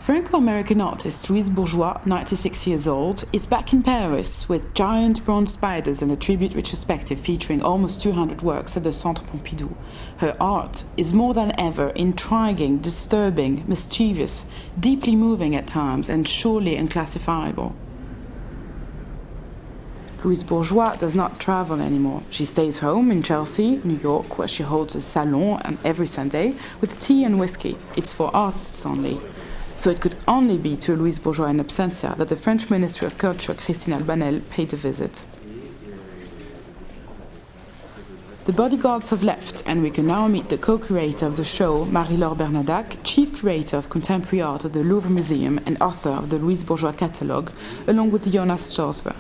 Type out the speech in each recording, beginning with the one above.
Franco-American artist Louise Bourgeois, 96 years old, is back in Paris with giant bronze spiders and a tribute retrospective featuring almost 200 works at the Centre Pompidou. Her art is more than ever intriguing, disturbing, mischievous, deeply moving at times, and surely unclassifiable. Louise Bourgeois does not travel anymore. She stays home in Chelsea, New York, where she holds a salon every Sunday with tea and whiskey. It's for artists only. So it could only be to Louise Bourgeois in absentia that the French Ministry of Culture, Christine Albanel, paid a visit. The bodyguards have left, and we can now meet the co-curator of the show, Marie-Laure Bernadac, chief curator of contemporary art at the Louvre Museum and author of the Louise Bourgeois catalogue, along with Jonas Schorsver.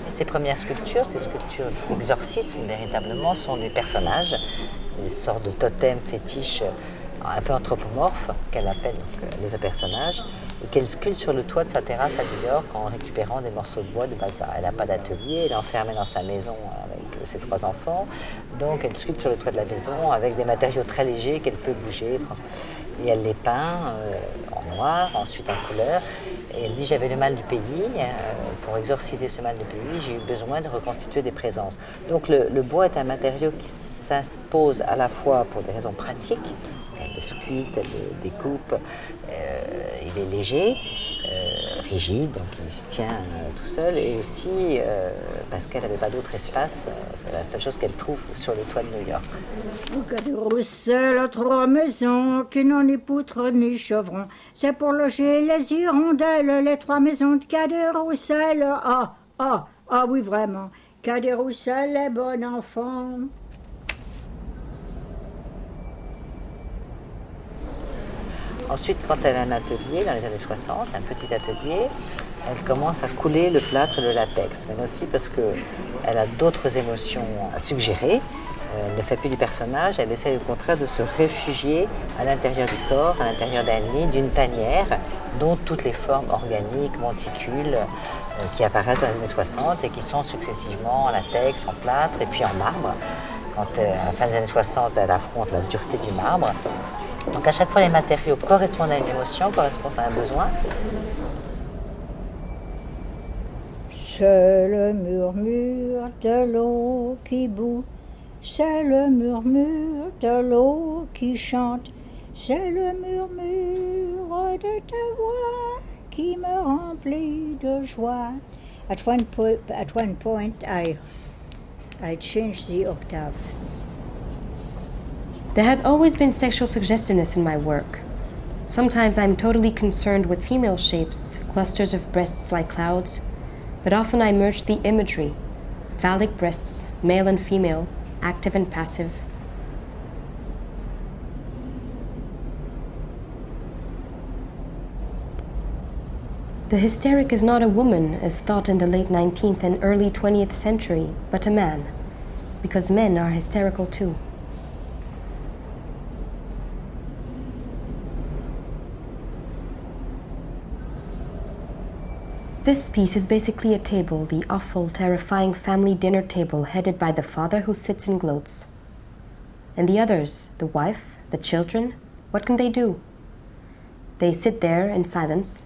Ces premières sculptures, ces sculptures d'exorcisme véritablement, sont des personnages, des sortes de totems fétiches un peu anthropomorphes, qu'elle appelle les personnages, et qu'elle sculpte sur le toit de sa terrasse à New York en récupérant des morceaux de bois de balsa. Elle n'a pas d'atelier, elle est enfermée dans sa maison avec ses 3 enfants, donc elle sculpte sur le toit de la maison avec des matériaux très légers qu'elle peut bouger, et elle les peint en noir, ensuite en couleur. Et elle dit: j'avais le mal du pays, pour exorciser ce mal du pays, j'ai eu besoin de reconstituer des présences. Donc le bois est un matériau qui s'impose à la fois pour des raisons pratiques, elle le sculpte, elle le découpe, il est léger, rigide, donc il se tient tout seul, et aussi parce qu'elle n'avait pas d'autre espace, c'est la seule chose qu'elle trouve sur le toit de New York. Roussel a 3 maisons qui n'ont ni poutre ni chevrons. C'est pour loger les hirondelles, les 3 maisons de Cadet Roussel. Ah oui, vraiment. Cadet Roussel est bon enfant. Ensuite, quand elle a un atelier dans les années 60, un petit atelier, elle commence à couler le plâtre et le latex, mais aussi parce qu'elle a d'autres émotions à suggérer. Elle ne fait plus du personnage, elle essaie au contraire de se réfugier à l'intérieur du corps, à l'intérieur d'un nid, d'une tanière, dont toutes les formes organiques, monticules, qui apparaissent dans les années 60 et qui sont successivement en latex, en plâtre et puis en marbre. Quand à la fin des années 60, elle affronte la dureté du marbre. Donc à chaque fois, les matériaux correspondent à une émotion, correspondent à un besoin. C'est le murmure de l'eau qui bout, c'est le murmure de l'eau qui chante, c'est le murmure de ta voix qui me remplit de joie. At one point I changed the octave. There has always been sexual suggestiveness in my work. Sometimes I'm totally concerned with female shapes, clusters of breasts like clouds, but often I merge the imagery, phallic breasts, male and female, active and passive. The hysteric is not a woman, as thought in the late 19th and early 20th century, but a man, because men are hysterical too. This piece is basically a table, the awful, terrifying family dinner table headed by the father who sits and gloats. And the others, the wife, the children, what can they do? They sit there in silence.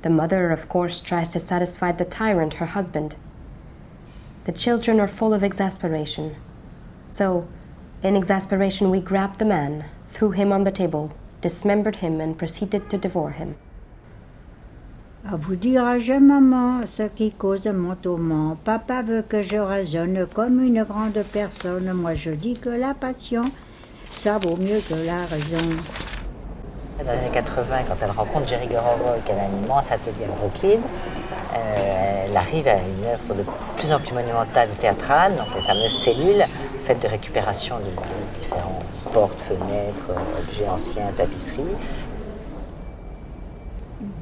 The mother, of course, tries to satisfy the tyrant, her husband. The children are full of exasperation. So, in exasperation, we grabbed the man, threw him on the table, dismembered him, and proceeded to devour him. À vous dirai-je, maman, ce qui cause mon tourment. Papa veut que je raisonne comme une grande personne. Moi, je dis que la passion, ça vaut mieux que la raison. Dans les années 80, quand elle rencontre Jerry Gorowoy, qui a un immense atelier à Brooklyn, elle arrive à une œuvre de plus en plus monumentale et théâtrale, donc les fameuses cellules, faites de récupération de différents portes, fenêtres, objets anciens, tapisseries.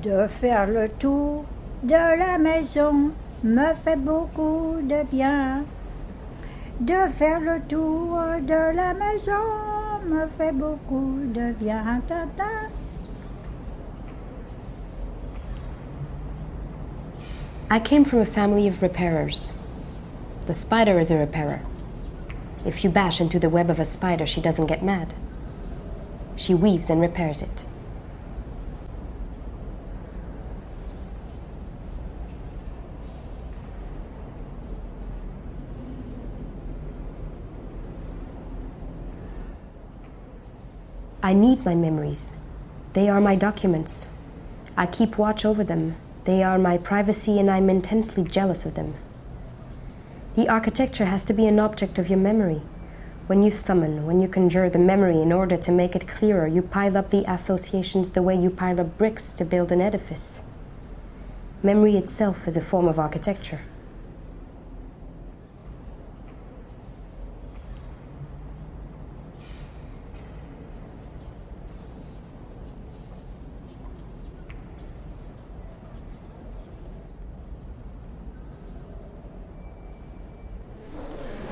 De faire le tour de la maison me fait beaucoup de bien. De faire le tour de la maison me fait beaucoup de bien. Ta-ta. I came from a family of repairers. The spider is a repairer. If you bash into the web of a spider, she doesn't get mad. She weaves and repairs it. I need my memories. They are my documents. I keep watch over them. They are my privacy and I'm intensely jealous of them. The architecture has to be an object of your memory. When you summon, when you conjure the memory in order to make it clearer, you pile up the associations the way you pile up bricks to build an edifice. Memory itself is a form of architecture.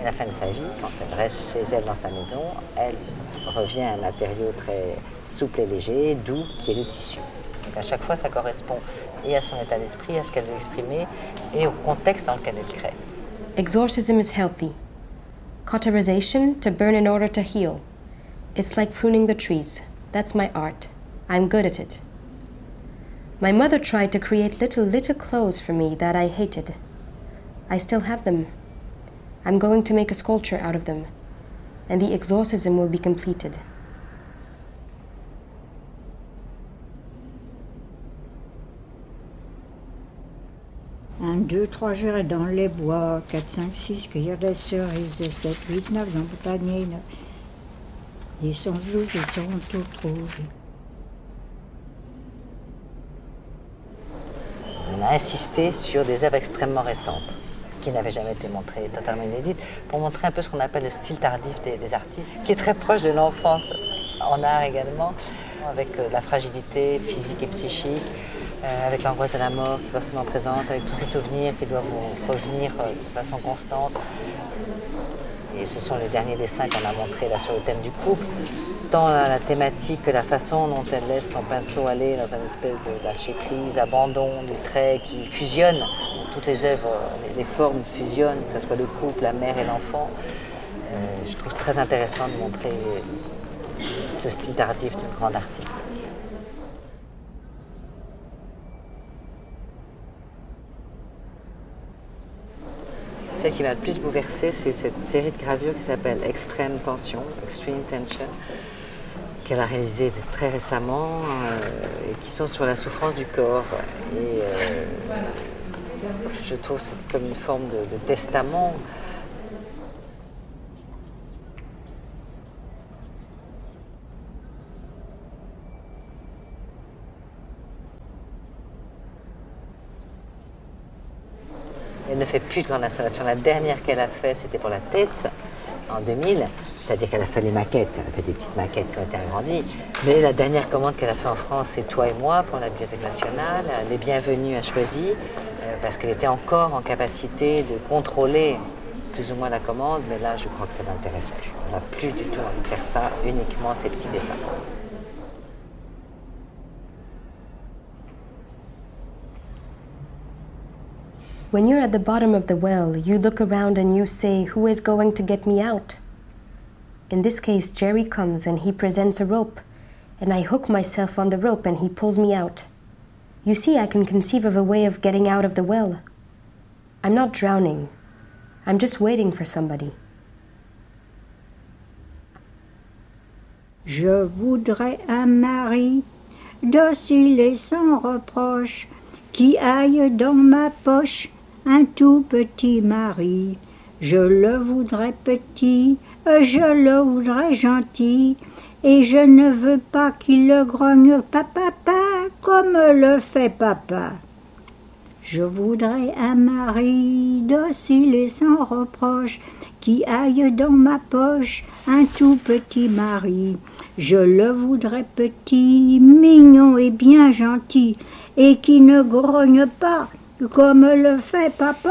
À la fin de sa vie, quand elle reste chez elle dans sa maison, elle revient à un matériau très souple et léger, doux, qui est le tissu. Donc à chaque fois, ça correspond et à son état d'esprit, à ce qu'elle veut exprimer, et au contexte dans lequel elle crée. Exorcism is healthy. Cauterization, to burn in order to heal. It's like pruning the trees. That's my art. I'm good at it. My mother tried to create little clothes for me that I hated. I still have them. I'm going to make a sculpture out of them, and the exorcism will be completed. Un, 2, 3, j'irai dans les bois, 4, 5, 6, cueillir des cerises, 7, 8, 9, dans le panier, 10, 11, 12, ils seront toutes rouges. On a insisté sur des œuvres extrêmement récentes, qui n'avaient jamais été montrées, totalement inédites, pour montrer un peu ce qu'on appelle le style tardif des artistes, qui est très proche de l'enfance en art également, avec la fragilité physique et psychique, avec l'angoisse de la mort qui est forcément présente, avec tous ces souvenirs qui doivent revenir de façon constante. Et ce sont les derniers dessins qu'on a montrés là sur le thème du couple. Tant la thématique que la façon dont elle laisse son pinceau aller dans une espèce de lâcher-prise, abandon du trait qui fusionne. Toutes les œuvres, les formes fusionnent, que ce soit le couple, la mère et l'enfant. Je trouve très intéressant de montrer ce style tardif d'une grande artiste. Celle qui m'a le plus bouleversée, c'est cette série de gravures qui s'appelle Extreme Tension, Extreme Tension, qu'elle a réalisée très récemment et qui sont sur la souffrance du corps. Et je trouve que c'est comme une forme de testament. Elle ne fait plus de grandes installations. La dernière qu'elle a faite, c'était pour la tête, en 2000. C'est-à-dire qu'elle a fait les maquettes, elle a fait des petites maquettes qui ont été agrandies. Mais la dernière commande qu'elle a faite en France, c'est Toi et moi, pour la Bibliothèque nationale. Les Bienvenus a choisi, parce qu'elle était encore en capacité de contrôler plus ou moins la commande. Mais là, je crois que ça ne l'intéresse plus. Elle n'a plus du tout envie de faire ça, uniquement ces petits dessins. When you're at the bottom of the well, you look around and you say, who is going to get me out? In this case, Jerry comes and he presents a rope, and I hook myself on the rope and he pulls me out. You see, I can conceive of a way of getting out of the well. I'm not drowning. I'm just waiting for somebody. Je voudrais un mari docile et sans reproche, qui aille dans ma poche un tout petit mari. Je le voudrais petit, je le voudrais gentil, et je ne veux pas qu'il le grogne papa comme le fait papa. Je voudrais un mari docile et sans reproche, qui aille dans ma poche un tout petit mari. Je le voudrais petit, mignon et bien gentil, et qui ne grogne pas comme le fait papa.